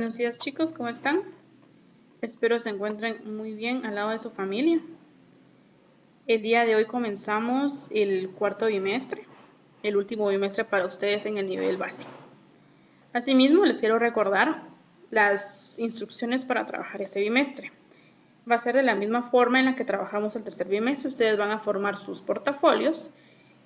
Buenos días chicos, ¿cómo están? Espero se encuentren muy bien al lado de su familia. El día de hoy comenzamos el cuarto bimestre, el último bimestre para ustedes en el nivel básico. Asimismo, les quiero recordar las instrucciones para trabajar este bimestre. Va a ser de la misma forma en la que trabajamos el tercer bimestre. Ustedes van a formar sus portafolios,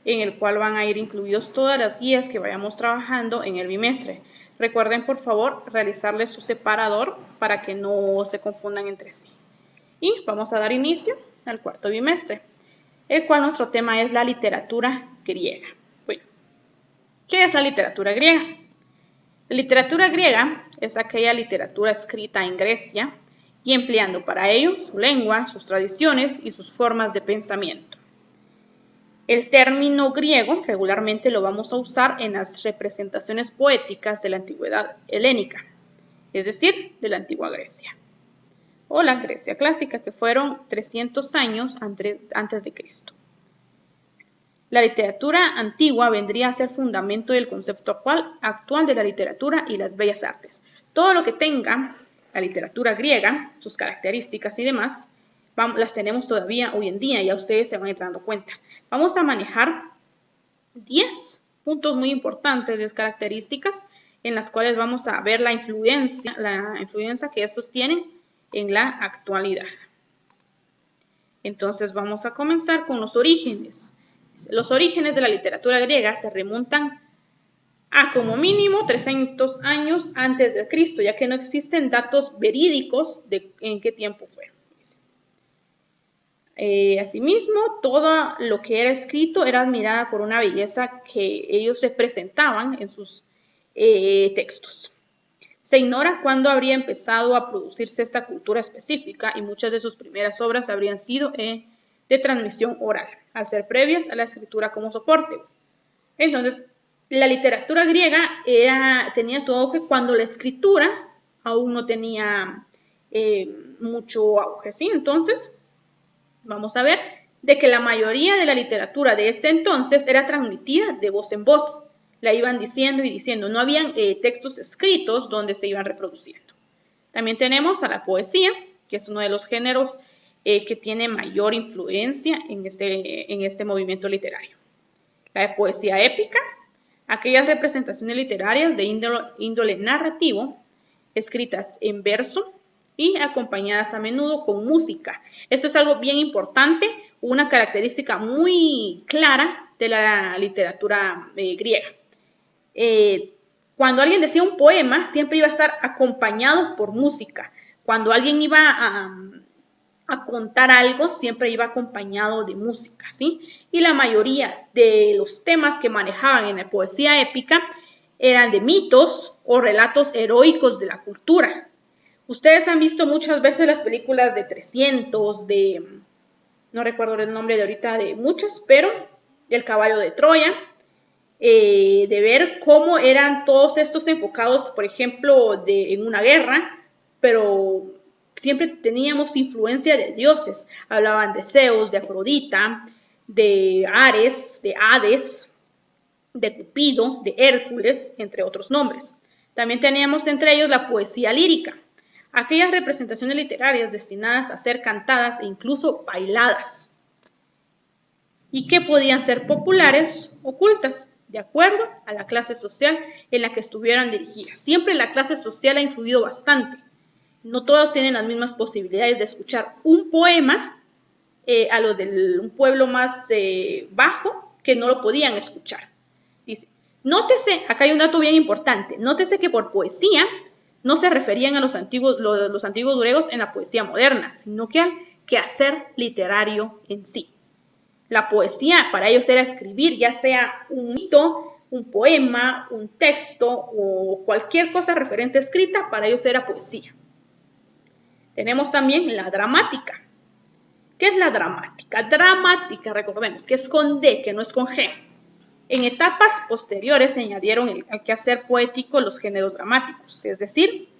en el cual van a ir incluidos todas las guías que vayamos trabajando en el bimestre. Recuerden, por favor, realizarles su separador para que no se confundan entre sí. Y vamos a dar inicio al cuarto bimestre, el cual nuestro tema es la literatura griega. Bueno, ¿qué es la literatura griega? La literatura griega es aquella literatura escrita en Grecia y empleando para ello su lengua, sus tradiciones y sus formas de pensamiento. El término griego regularmente lo vamos a usar en las representaciones poéticas de la antigüedad helénica, es decir, de la antigua Grecia, o la Grecia clásica, que fueron 300 años antes de Cristo. La literatura antigua vendría a ser fundamento del concepto actual de la literatura y las bellas artes. Todo lo que tenga la literatura griega, sus características y demás, las tenemos todavía hoy en día, ya ustedes se van a ir dando cuenta. Vamos a manejar 10 puntos muy importantes, 10 características en las cuales vamos a ver la influencia que estos tienen en la actualidad. Entonces vamos a comenzar con los orígenes. Los orígenes de la literatura griega se remontan a como mínimo 300 años antes de Cristo, ya que no existen datos verídicos de en qué tiempo fue. Asimismo, todo lo que era escrito era admirada por una belleza que ellos representaban en sus textos. Se ignora cuándo habría empezado a producirse esta cultura específica y muchas de sus primeras obras habrían sido de transmisión oral, al ser previas a la escritura como soporte. Entonces, la literatura griega tenía su auge cuando la escritura aún no tenía mucho auge, ¿sí? Entonces, vamos a ver de que la mayoría de la literatura de este entonces era transmitida de voz en voz. La iban diciendo y diciendo. No habían textos escritos donde se iban reproduciendo. También tenemos a la poesía, que es uno de los géneros que tiene mayor influencia en este movimiento literario. La poesía épica, aquellas representaciones literarias de índole narrativo, escritas en verso y acompañadas a menudo con música. Esto es algo bien importante, una característica muy clara de la literatura griega. Cuando alguien decía un poema, siempre iba a estar acompañado por música. Cuando alguien iba a contar algo, siempre iba acompañado de música, ¿sí? Y la mayoría de los temas que manejaban en la poesía épica eran de mitos o relatos heroicos de la cultura. Ustedes han visto muchas veces las películas de 300, no recuerdo el nombre de ahorita de muchas, pero del caballo de Troya, de ver cómo eran todos estos enfocados, por ejemplo, en una guerra, pero siempre teníamos influencia de dioses. Hablaban de Zeus, de Afrodita, de Ares, de Hades, de Cupido, de Hércules, entre otros nombres. También teníamos entre ellos la poesía lírica, aquellas representaciones literarias destinadas a ser cantadas e incluso bailadas, y que podían ser populares o cultas, de acuerdo a la clase social en la que estuvieran dirigidas. Siempre la clase social ha influido bastante. No todos tienen las mismas posibilidades de escuchar un poema a los de un pueblo más bajo que no lo podían escuchar. Dice, nótese, acá hay un dato bien importante, nótese que por poesía no se referían a los antiguos griegos en la poesía moderna, sino que al quehacer literario en sí. La poesía para ellos era escribir, ya sea un mito, un poema, un texto o cualquier cosa referente escrita, para ellos era poesía. Tenemos también la dramática. ¿Qué es la dramática? Dramática, recordemos, que es con D, que no es con G. En etapas posteriores se añadieron al quehacer poético los géneros dramáticos, es decir,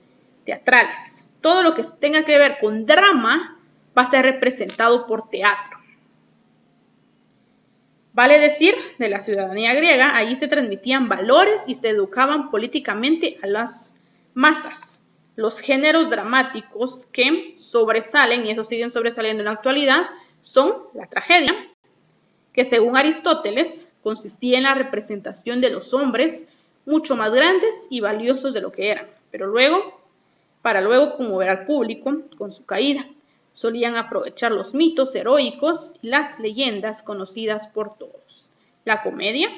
teatrales. Todo lo que tenga que ver con drama va a ser representado por teatro. Vale decir, de la ciudadanía griega, allí se transmitían valores y se educaban políticamente a las masas. Los géneros dramáticos que sobresalen, y eso siguen sobresaliendo en la actualidad, son la tragedia, que según Aristóteles consistía en la representación de los hombres mucho más grandes y valiosos de lo que eran, pero para luego conmover al público con su caída. Solían aprovechar los mitos heroicos y las leyendas conocidas por todos. La comedia,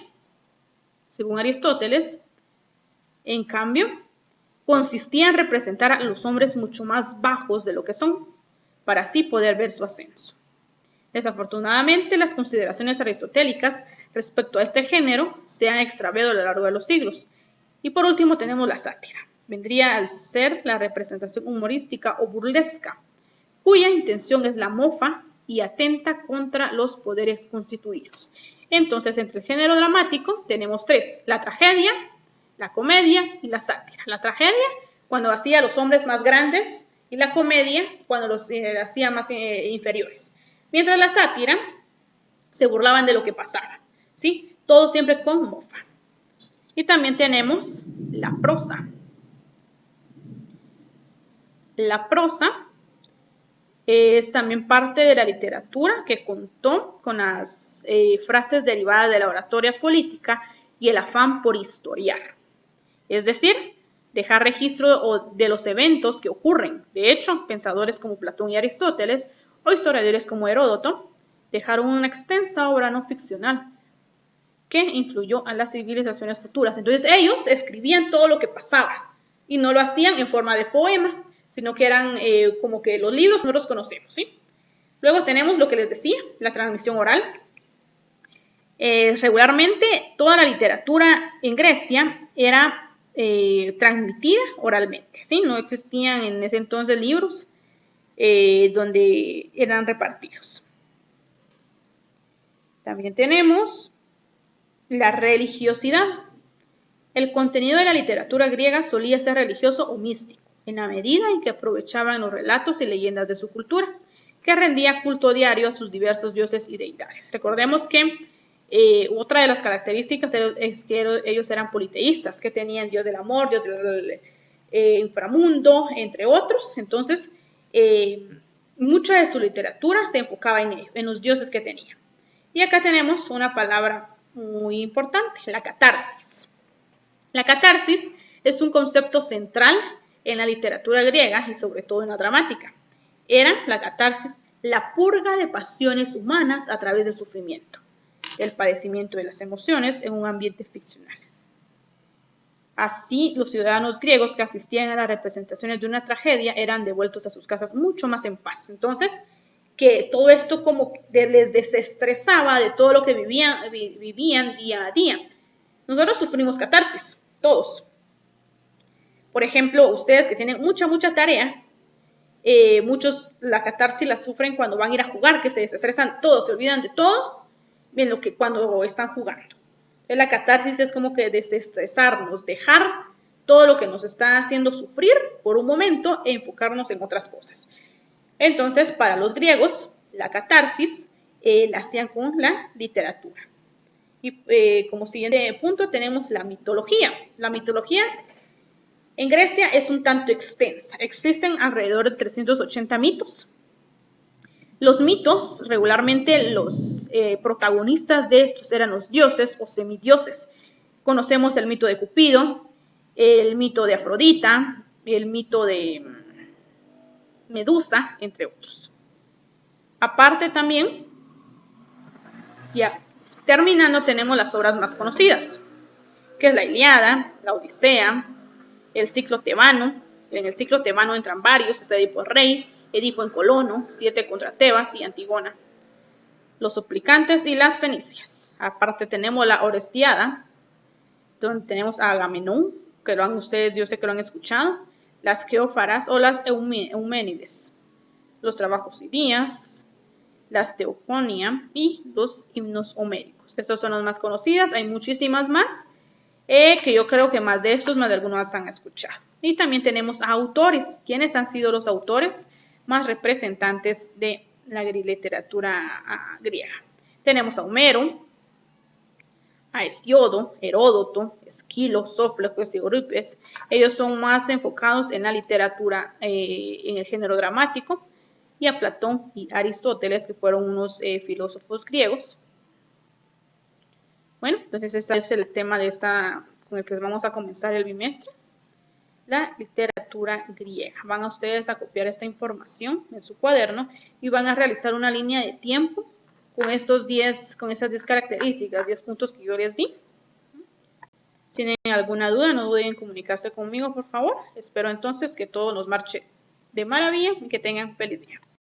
según Aristóteles, en cambio, consistía en representar a los hombres mucho más bajos de lo que son, para así poder ver su ascenso. Desafortunadamente, las consideraciones aristotélicas respecto a este género se han extraviado a lo largo de los siglos. Y por último tenemos la sátira. Vendría al ser la representación humorística o burlesca, cuya intención es la mofa y atenta contra los poderes constituidos. Entonces, entre el género dramático tenemos tres: la tragedia, la comedia y la sátira. La tragedia, cuando hacía a los hombres más grandes, y la comedia, cuando los hacía más inferiores. Mientras la sátira se burlaban de lo que pasaba, ¿sí? Todo siempre con mofa. Y también tenemos la prosa. La prosa es también parte de la literatura que contó con las frases derivadas de la oratoria política y el afán por historiar. Es decir, dejar registro de los eventos que ocurren. De hecho, pensadores como Platón y Aristóteles, o historiadores como Heródoto, dejaron una extensa obra no ficcional que influyó a las civilizaciones futuras. Entonces ellos escribían todo lo que pasaba y no lo hacían en forma de poema, sino que eran como que los libros nosotros conocemos, ¿sí? Luego tenemos lo que les decía, la transmisión oral. Regularmente toda la literatura en Grecia era transmitida oralmente, ¿sí? No existían en ese entonces libros donde eran repartidos. También tenemos la religiosidad. El contenido de la literatura griega solía ser religioso o místico, en la medida en que aprovechaban los relatos y leyendas de su cultura, que rendía culto diario a sus diversos dioses y deidades. Recordemos que otra de las características es que ellos eran politeístas, que tenían dios del amor, dios del inframundo, entre otros. Entonces, mucha de su literatura se enfocaba en ello, en los dioses que tenían. Y acá tenemos una palabra muy importante, la catarsis. La catarsis es un concepto central en la literatura griega y sobre todo en la dramática. Era la catarsis la purga de pasiones humanas a través del sufrimiento, el padecimiento de las emociones en un ambiente ficcional. Así, los ciudadanos griegos que asistían a las representaciones de una tragedia eran devueltos a sus casas mucho más en paz. Entonces, que todo esto como les desestresaba de todo lo que vivían día a día. Nosotros sufrimos catarsis, todos. Por ejemplo, ustedes que tienen mucha tarea, muchos la catarsis la sufren cuando van a ir a jugar, que se desestresan todos, se olvidan de todo, bien lo que cuando están jugando. La catarsis es como que desestresarnos, dejar todo lo que nos está haciendo sufrir por un momento e enfocarnos en otras cosas. Entonces, para los griegos, la catarsis la hacían con la literatura. Y como siguiente punto tenemos la mitología. La mitología en Grecia es un tanto extensa. Existen alrededor de 380 mitos. Los mitos, regularmente los protagonistas de estos eran los dioses o semidioses. Conocemos el mito de Cupido, el mito de Afrodita, el mito de Medusa, entre otros. Aparte también, ya terminando, tenemos las obras más conocidas, que es la Ilíada, la Odisea, el ciclo tebano. En el ciclo tebano entran varios: está Edipo el Rey, Edipo en Colono, 7 contra Tebas y Antígona, los suplicantes y las fenicias. Aparte tenemos la Orestiada, donde tenemos a Agamenón, que lo han ustedes, yo sé que lo han escuchado, las Queófaras o las Euménides, los trabajos y días, las Teogonia y los himnos homéricos. Estas son las más conocidas, hay muchísimas más, que yo creo que más de estos, más de algunos han escuchado. Y también tenemos a autores. ¿Quiénes han sido los autores más representantes de la literatura griega? Tenemos a Homero, a Hesíodo, Heródoto, Esquilo, Sófocles y Eurípides. Ellos son más enfocados en la literatura, en el género dramático, y a Platón y Aristóteles, que fueron unos filósofos griegos. Bueno, entonces ese es el tema con el que vamos a comenzar el bimestre, la literatura griega. Van a ustedes a copiar esta información en su cuaderno y van a realizar una línea de tiempo con esas 10 características, 10 puntos que yo les di. Si tienen alguna duda, no duden en comunicarse conmigo, por favor. Espero entonces que todo nos marche de maravilla y que tengan feliz día.